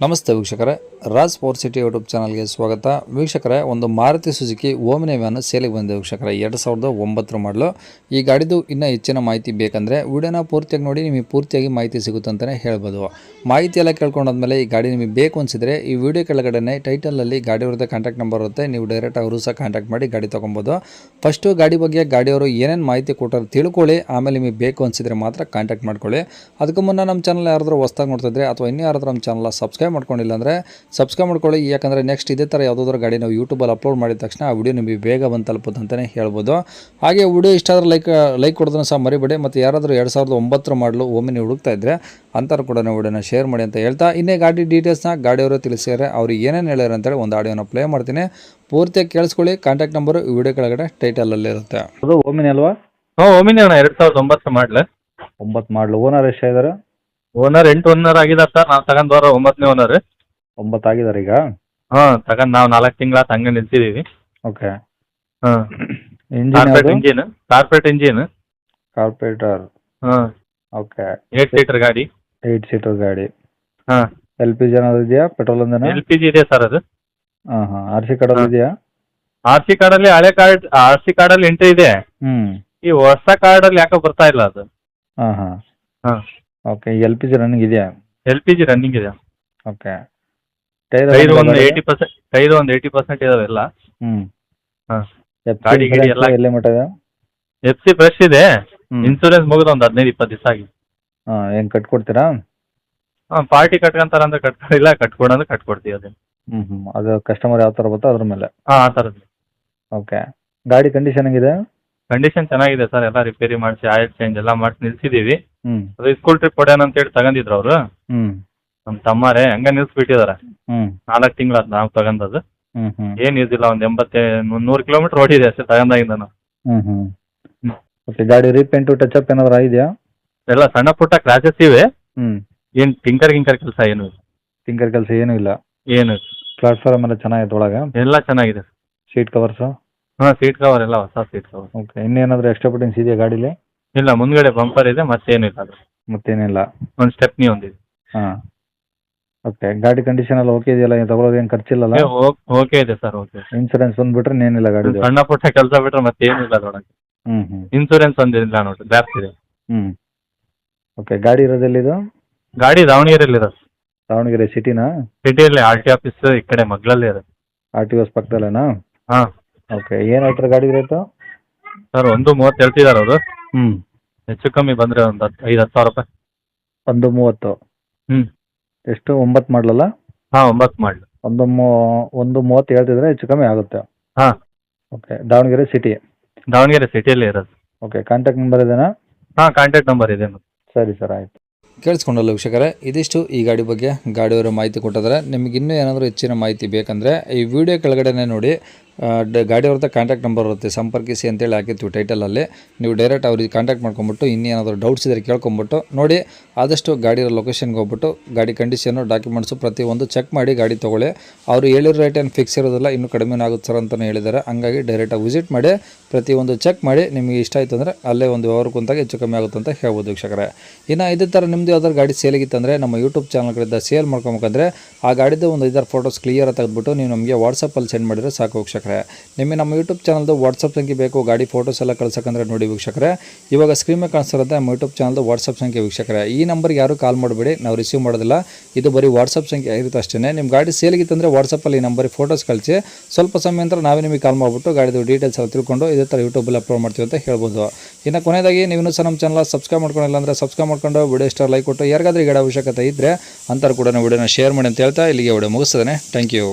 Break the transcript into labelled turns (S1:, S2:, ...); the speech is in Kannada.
S1: ನಮಸ್ತೆ ವೀಕ್ಷಕರೇ, ರಾಜ್ ಪವರ್ ಸಿಟಿ ಯೂಟ್ಯೂಬ್ ಚಾನಲ್ಗೆ ಸ್ವಾಗತ. ವೀಕ್ಷಕರೇ, ಒಂದು ಮಾರುತಿ ಸುಜುಕಿ ಓಮಿನಿ ವ್ಯಾನ್ ಸೇಲಿಗೆ ಬಂದಿದೆ ವೀಕ್ಷಕರೇ. 2009 ಮಾಡಲು. ಈ ಗಾಡಿದು ಇನ್ನೂ ಹೆಚ್ಚಿನ ಮಾಹಿತಿ ಬೇಕಂದರೆ ವಿಡಿಯೋನ ಪೂರ್ತಿಯಾಗಿ ನೋಡಿ, ನಿಮಗೆ ಪೂರ್ತಿಯಾಗಿ ಮಾಹಿತಿ ಸಿಗುತ್ತೆ ಅಂತಲೇ ಹೇಳ್ಬೋದು. ಮಾಹಿತಿ ಎಲ್ಲ ಕೇಳ್ಕೊಂಡಾದ್ಮೇಲೆ ಈ ಗಾಡಿ ನಿಮಗೆ ಬೇಕು ಅನಿಸಿದರೆ ಈ ವಿಡಿಯೋ ಕೆಳಗಡೆ ಟೈಟಲಲ್ಲಿ ಗಾಡಿಯವ್ರದ್ದು ಕಾಂಟ್ಯಾಕ್ಟ್ ನಂಬರ್ ಇರುತ್ತೆ. ನೀವು ಡೈರೆಕ್ಟ್ ಅವರು ಸಹ ಕಾಂಟ್ಯಾಕ್ಟ್ ಮಾಡಿ ಗಾಡಿ ತೊಗೊಬೋದು. ಫಸ್ಟು ಗಾಡಿ ಬಗ್ಗೆ ಗಾಡಿಯವರು ಏನೇನು ಮಾಹಿತಿ ಕೊಟ್ಟರು ತಿಳ್ಕೊಳ್ಳಿ, ಆಮೇಲೆ ನಿಮಗೆ ಬೇಕು ಅನಿಸಿದರೆ ಮಾತ್ರ ಕಾಂಟ್ಯಾಕ್ಟ್ ಮಾಡ್ಕೊಳ್ಳಿ. ಅದಕ್ಕೂ ಮುನ್ನ ನಮ್ಮ ಚಾನಲ್ ಯಾರಾದರೂ ಹೊಸ್ದಾಗಿ ನೋಡ್ತಿದ್ರೆ ಅಥವಾ ಇನ್ನೂ ಯಾರಾದರೂ ನಮ್ಮ ಚಾನಲ್ ಸಬ್ಸ್ಕ್ರೈಬ್ ಮಾಡ್ಕೊಂಡಿಲ್ಲ ಅಂದರೆ ಸಬ್ಸ್ಕ್ರೈಬ್ ಮಾಡ್ಕೊಳ್ಳಿ. ಯಾಕಂದರೆ ನೆಕ್ಸ್ಟ್ ಇದೇ ಥರ ಯಾವುದಾದ್ರೂ ಗಾಡಿ ನಾವು ಯೂಟ್ಯೂಬಲ್ಲಿ ಅಪ್ಲೋಡ್ ಮಾಡಿದ ತಕ್ಷಣ ಆ ವಿಡಿಯೋ ನಿಮಗೆ ಬೇಗ ಬಂದು ತಲುಪುತ್ತೆ ಅಂತಲೇ ಹೇಳ್ಬೋದು. ಹಾಗೆ ವಿಡಿಯೋ ಇಷ್ಟ ಆದರೆ ಲೈಕ್ ಕೊಡೋದನ್ನು ಸಹ ಮರಿಬೇಡಿ. ಮತ್ತು ಯಾರಾದರೂ 2009 ಮಾಡಲು ಓಮಿನಿ ಹುಡುಕ್ತಾ ಇದ್ದರೆ ಅಂಥವ್ರು ಕೂಡ ವಿಡಿಯೋನ ಶೇರ್ ಮಾಡಿ ಅಂತ ಹೇಳ್ತಾ, ಇನ್ನೇ ಗಾಡಿ ಡೀಟೇಲ್ಸ್ನ ಗಾಡಿಯವರು ತಿಳಿಸಿದ್ದಾರೆ. ಅವ್ರು ಏನೇನು ಹೇಳ್ಯಾರ ಅಂತೇಳಿ ಒಂದು ಆಡಿಯೋನ ಪ್ಲೇ ಮಾಡ್ತೀನಿ, ಪೂರ್ತಿಯಾಗಿ ಕೇಳಿಸ್ಕೊಳ್ಳಿ. ಕಾಂಟ್ಯಾಕ್ಟ್ ನಂಬರು ಈ ವಿಡಿಯೋ ಕೆಳಗಡೆ ಟೈಟಲಲ್ಲಿ ಇರುತ್ತೆ. ಅದು ಓಮಿನಿ ಅಲ್ವಾ?
S2: ಓಮಿನಿ ಅಣ್ಣ 2009 ಮಾಡಲ
S1: 9 ಮಾಡಲು. ಓನರ್ ಎಷ್ಟಾಗಿದ್ದಾರೆ?
S2: ಓನರ್ 8 ಓನರ್ ಆಗಿದ್ದಾರೆ ಸರ್. ನಾವು ತಗೊಂಡವ್ರ 9ನೇ ಓನರ್.
S1: 9 ಆಗಿದ್ದಾರೆ ಈಗ.
S2: ತಗೊಂಡ್ ನಾವು 4 ತಿಂಗಳ ಹಂಗೆ ನಿಲ್ಸಿದೀವಿ.
S1: ಓಕೆ.
S2: ಹಾಂ, ಕಾರ್ಪೊರೇಟ್ ಇಂಜಿನ್.
S1: ಕಾರ್ಪೊರೇಟರ್.
S2: ಹಾಂ,
S1: ಓಕೆ.
S2: 8 ಸೀಟರ್ ಗಾಡಿ.
S1: 8 ಸೀಟರ್ ಗಾಡಿ.
S2: ಹಾಂ,
S1: LPG ಏನಾದ್ರು ಇದೆಯಾ? ಪೆಟ್ರೋಲ್ ಒಂದೇನಾ?
S2: LPG ಇದೆ ಸರ್ ಅದು.
S1: ಹಾಂ. RC ಕಾರ್ಡ್ ಇದೆಯಾ?
S2: RC ಕಾರ್ಡಲ್ಲಿ ಹಳೆ ಕಾರ್ಡ್, RC ಕಾರ್ಡಲ್ಲಿ ಎಂಟ್ರಿ ಇದೆ. ಈ ಹೊಸ ಕಾರ್ಡಲ್ಲಿ ಯಾಕೋ ಬರ್ತಾ ಇಲ್ಲ ಅದು.
S1: ಹಾಂ. ಓಕೆ. LPG ರನ್ನಿಂಗ್ ಇದೆಯಾ?
S2: LPG ರನ್ನಿಂಗ್ ಇದೆ.
S1: ಓಕೆ.
S2: ಟೈರ್ ಒಂದು 80% ಇದಾವೆ ಎಲ್ಲ. ಹಾಂ, ಗಾಡಿ ಎಲ್ಲ
S1: ಎಲ್ಲಿ ಮಟ್ಟ ಇದೆ?
S2: FC ಫ್ರೆಶ್ ಇದೆ. ಇನ್ಸೂರೆನ್ಸ್ ಮುಗಿದು ಒಂದು 15-20 ದಿವಸ ಆಗಿ.
S1: ಹಾಂ. ಏನು ಕಟ್ಕೊಡ್ತೀರಾ?
S2: ಪಾರ್ಟಿ ಕಟ್ಕೊಂತಾರ ಅಂದ್ರೆ ಕಟ್ಕೊಂಡಿಲ್ಲ, ಕಟ್ಕೊಡಂದ್ರೆ ಕಟ್ಕೊಡ್ತೀವಿ ಅದೇ.
S1: ಅದು ಕಸ್ಟಮರ್ ಯಾವ ಥರ ಬರ್ತೋ ಅದ್ರ ಮೇಲೆ.
S2: ಆ ಥರದ್ದು.
S1: ಓಕೆ. ಗಾಡಿ ಕಂಡೀಷನ್ ಹೆಂಗಿದೆ?
S2: ಕಂಡೀಷನ್ ಚೆನ್ನಾಗಿದೆ ಸರ್. ಎಲ್ಲ ರಿಪೇರಿ ಮಾಡಿಸಿ ಆಯಿಲ್ ಚೇಂಜ್ ಎಲ್ಲ ಮಾಡಿಸಿ ನಿಲ್ಸಿದೀವಿ. ಅದು ಸ್ಕೂಲ್ ಟ್ರಿಪ್ ಹೊಡ್ಯಾನ ಅಂತ ಹೇಳಿ ತಗೊಂಡಿದ್ರು ಅವರು. ನಮ್ಮ ತಮ್ಮರೇ ಹಂಗೆ ನಿಲ್ಸ್ಬಿಟ್ಟಿದ್ದಾರೆ. 4 ತಿಂಗಳ ನಾವು ತಗೊಂಡದ್ದು. ಏನು ಇದಿಲ್ಲ, ಒಂದು 100 ಕಿಲೋಮೀಟರ್ ಓಡಿದೆ ಅಷ್ಟೇ ತಗೊಂಡಾಗಿಂದ ನಾವು.
S1: ಓಕೆ. ಗಾಡಿ ರೀಪೇಂಟು ಟಚ್ ಅಪ್ ಏನಾದ್ರು ಆಗಿದೆಯಾ?
S2: ಎಲ್ಲ ಸಣ್ಣ ಪುಟ್ಟ ಕ್ರಾಚಸ್ ಇವೆ. ಏನು ಟಿಂಕರ್ ಕೆಲಸ ಏನು ಇಲ್ಲ.
S1: ಟಿಂಕರ್ ಕೆಲಸ ಏನೂ ಇಲ್ಲ.
S2: ಏನು
S1: ಪ್ಲಾಟ್ಫಾರ್ಮ್ ಎಲ್ಲ ಚೆನ್ನಾಗಿದೆ ಒಳಗೆ?
S2: ಎಲ್ಲ ಚೆನ್ನಾಗಿದೆ.
S1: Seat covers?
S2: ಹಾಂ, ಸೀಟ್ ಕವರ್ ಎಲ್ಲ ಹೊಸ ಸೀಟ್ ಕವರ್.
S1: ಓಕೆ. ಇನ್ನೇನಾದರೂ ಎಕ್ಸ್ಟ್ರಾ ಫಿಟ್ಟಿಂಗ್ಸ್ ಇದೆಯಾ ಗಾಡೀಲಿ?
S2: ಇಲ್ಲ, ಮುಂದ್ಗಡೆ ಬಂಪರ್ ಇದೆ, ಮತ್ತೇನಿಲ್ಲ. ಅದು
S1: ಮತ್ತೇನಿಲ್ಲ.
S2: ಒಂದು ಸ್ಟೆಪ್ನಿ ಒಂದಿದೆ.
S1: ಹಾಂ. ಓಕೆ. ಗಾಡಿ ಕಂಡೀಷನ್ ಎಲ್ಲ ಓಕೆ ಇದೆಯಲ್ಲ? ತಗೊಳ್ಳೋದು ಏನು ಖರ್ಚಿಲ್ಲಲ್ಲ?
S2: ಓಕೆ ಇದೆ ಸರ್. ಓಕೆ.
S1: ಇನ್ಸೂರೆನ್ಸ್ ಬಂದುಬಿಟ್ರೆ ಏನಿಲ್ಲ ಗಾಡಿ?
S2: ಸಣ್ಣ ಪುಟ್ಟ ಕೆಲಸ ಬಿಟ್ರೆ ಮತ್ತೇನಿಲ್ಲ ಅದರೊಳಗೆ. ಇನ್ಸೂರೆನ್ಸ್ ಒಂದಿಲ್ಲ ನೋಡಿ, ಲ್ಯಾಪ್ಸ್ ಇದೆ.
S1: ಓಕೆ. ಗಾಡಿ ಇರೋದೆಲ್ಲಿದು?
S2: ಗಾಡಿ ದಾವಣಗೆರೆಯಲ್ಲಿ ಇರೋದು.
S1: ದಾವಣಗೆರೆ ಸಿಟಿನಾ?
S2: ಸಿಟಿಯಲ್ಲಿ RT ಆಫೀಸ್ ಈ ಕಡೆ ಮಗ್ಲಲ್ಲಿ ಇರೋದು.
S1: RTOs ಪಕ್ಕದಲ್ಲೇನಾ?
S2: ಹಾಂ.
S1: ಓಕೆ. ಏನು ಹೇಳ್ತಾರೆ ಗಾಡಿ ರೇಟು?
S2: ಸರ್ 1.30 ಹೇಳ್ತಿದ್ದಾರೆ ಅವರು. ಹೆಚ್ಚು ಕಮ್ಮಿ ಬಂದರೆ ಒಂದು 5-10 ಸಾವಿರ ರೂಪಾಯಿ.
S1: 1.30. ಎಷ್ಟು? 9 ಮಾಡಲಲ್ಲ?
S2: ಹಾಂ, 9 ಮಾಡಲು.
S1: 1.30 ಹೇಳ್ತಿದ್ರೆ ಹೆಚ್ಚು ಕಮ್ಮಿ ಆಗುತ್ತೆ.
S2: ಹಾಂ.
S1: ಓಕೆ. ದಾವಣಗೆರೆ ಸಿಟಿ?
S2: ದಾವಣಗೆರೆ ಸಿಟಿಯಲ್ಲಿ ಇರೋದು.
S1: ಓಕೆ. ಕಾಂಟ್ಯಾಕ್ಟ್ ನಂಬರ್ ಇದೆನಾ?
S2: ಹಾಂ, ಕಾಂಟ್ಯಾಕ್ಟ್ ನಂಬರ್ ಇದೆ.
S1: ಸರಿ ಸರ್, ಆಯಿತು. ಕೇಳಿಸ್ಕೊಂಡಲ್ಲ ವೀಕ್ಷಕರೇ, ಇದಿಷ್ಟು ಈ ಗಾಡಿ ಬಗ್ಗೆ ಗಾಡಿಯವರು ಮಾಹಿತಿ ಕೊಟ್ಟಿದ್ದಾರೆ. ನಿಮಗೆ ಇನ್ನೂ ಏನಾದರೂ ಹೆಚ್ಚಿನ ಮಾಹಿತಿ ಬೇಕಂದರೆ ಈ ವಿಡಿಯೋ ಕೆಳಗಡೆ ನೋಡಿ, ಗಾಡಿಯವ್ರದ್ದು ಕಾಂಟ್ಯಾಕ್ಟ್ ನಂಬರ್ ಇರುತ್ತೆ, ಸಂಪರ್ಕಿಸಿ ಅಂತೇಳಿ ಹಾಕಿರ್ತೀವಿ ಟೈಟಲಲ್ಲಿ. ನೀವು ಡೈರೆಕ್ಟ್ ಅವ್ರಿಗೆ ಕಾಂಟ್ಯಾಕ್ಟ್ ಮಾಡ್ಕೊಂಬಿಟ್ಟು ಇನ್ನೇನಾದರೂ ಡೌಟ್ಸ್ ಇದ್ದರೆ ಕೇಳ್ಕೊಂಬಿಟ್ಟು ನೋಡಿ. ಆದಷ್ಟು ಗಾಡಿಯ ಲೊಕೇಶನ್ಗೆ ಹೋಗ್ಬಿಟ್ಟು ಗಾಡಿ ಕಂಡೀಷನ್ನು, ಡಾಕ್ಯುಮೆಂಟ್ಸು ಪ್ರತಿಯೊಂದು ಚೆಕ್ ಮಾಡಿ ಗಾಡಿ ತೊಗೊಳ್ಳಿ. ಅವರು ಹೇಳಿರೋ ರೇಟ್ ಏನು ಫಿಕ್ಸ್ ಇರೋದಿಲ್ಲ, ಇನ್ನೂ ಕಡಿಮೆ ಆಗುತ್ತೆ ಸರ್ ಅಂತಲೇ ಹೇಳಿದ್ದಾರೆ. ಹಂಗಾಗಿ ಡೈರೆಕ್ಟಾಗಿ ವಿಸಿಟ್ ಮಾಡಿ ಪ್ರತಿಯೊಂದು ಚೆಕ್ ಮಾಡಿ. ನಿಮಗೆ ಇಷ್ಟ ಆಯಿತು ಅಂದರೆ ಅಲ್ಲೇ ಒಂದು ವ್ಯವಹಾರ ಕುಂತಾಗ ಹೆಚ್ಚು ಕಮ್ಮಿ ಆಗುತ್ತೆ ಅಂತ ಹೇಳ್ಬೋದು ವೀಕ್ಷಕರೇ. ಇನ್ನು ಇದೇ ಥರ ನಿಮ್ಮದು ಯಾವ್ದಾದ್ರು ಗಾಡಿ ಸೇಲಿಗಿತ್ತಂದರೆ ನಮ್ಮ ಯೂಟ್ಯೂಬ್ ಚಾನಲ್ ಕಡೆಯಿಂದ ಸೇಲ್ ಮಾಡ್ಕೊಬೇಕಂದ್ರೆ ಆ ಗಾಡಿದು ಒಂದು 5-6 ಫೋಟೋಸ್ ಕ್ಲಿಯರಾಗಿ ತೆಗೆದುಬಿಟ್ಟು ನೀವು ನಮಗೆ ವಾಟ್ಸಪ್ಪಲ್ಲಿ ಸೆಂಡ್ ಮಾಡಿದರೆ ಸಾಕು ವೀಕ್ಷಕರೇ. ನಿಮಗೆ ನಮ್ಮ ಯೂಟ್ಯೂಬ್ ಚಾನಲ್ದು ವಾಟ್ಸಪ್ ಸಂಖ್ಯೆ ಬೇಕು ಗಾಡಿ ಫೋಟೋಸ್ ಎಲ್ಲ ಕಳ್ಸೋಕ್ಕಂದ್ರೆ ನೋಡಿ ವೀಕ್ಷಕರೇ, ಇವಾಗ ಸ್ಕ್ರೀನ್ ಮೇಲೆ ಕಾಣಿಸ್ತಿರುತ್ತೆ ನಮ್ಮ ಯೂಟ್ಯೂಬ್ ಚಾನಲ್ದು ವಾಟ್ಸಪ್ ಸಂಖ್ಯೆ ವೀಕ್ಷಕರೇ. ಈ ನಂಬರ್ಗೆ ಯಾರು ಕಾಲ್ ಮಾಡಬೇಡಿ, ನಾವು ರಿಸೀವ್ ಮಾಡೋದಿಲ್ಲ. ಇದು ಬರೀ ವಾಟ್ಸಪ್ ಸಂಖ್ಯೆ ಇರುತ್ತೆ ಅಷ್ಟೇ. ನಿಮ್ಮ ಗಾಡಿ ಸೇಲಿಗಿತ್ತಂದರೆ ವಾಟ್ಸಪ್ಪಲ್ಲಿ ಈ ನಂಬರಿಗೆ ಫೋಟೋಸ್ ಕಳಿಸಿ, ಸ್ವಲ್ಪ ಸಮಯ ನಂತರ ನಾವೇ ನಿಮಗೆ ಕಾಲ್ ಮಾಡಿಬಿಟ್ಟು ಗಾಡಿದು ಡೀಟೇಲ್ಸ್ ಎಲ್ಲ ತಿಳ್ಕೊಂಡು ಇದೇ ಥರ ಯೂಟ್ಯೂಬಲ್ಲಿ ಅಪ್ಲೋಡ್ ಮಾಡ್ತೀವಿ ಅಂತ ಹೇಳ್ಬೋದು. ಇನ್ನು ಕೊನೆಯದಾಗಿ ನೀವು ಸಹ ನಮ್ಮ ಚಾನಲ್ ಸಬ್ಸ್ಕ್ರೈಬ್ ಮಾಡ್ಕೊಂಡಿಲ್ಲ ಅಂದರೆ ಸಬ್ಸ್ಕ್ರೈಬ್ ಮಾಡ್ಕೊಂಡು ವಿಡಿಯೋ ಇಷ್ಟ ಲೈಕ್ ಕೊಟ್ಟು, ಯಾರಿಗಾದ್ರೂ ಈ ಗಾಡಿ ಅವಶ್ಯಕತೆ ಇದ್ದರೆ ಅಂಥವ್ರು ಕೂಡ ವಿಡಿಯೋನ ಶೇರ್ ಮಾಡಿ ಅಂತ ಹೇಳ್ತಾ ಇಲ್ಲಿಗೆ ವಿಡಿಯೋ ಮುಗಿಸ್ತದೆ. Thank you.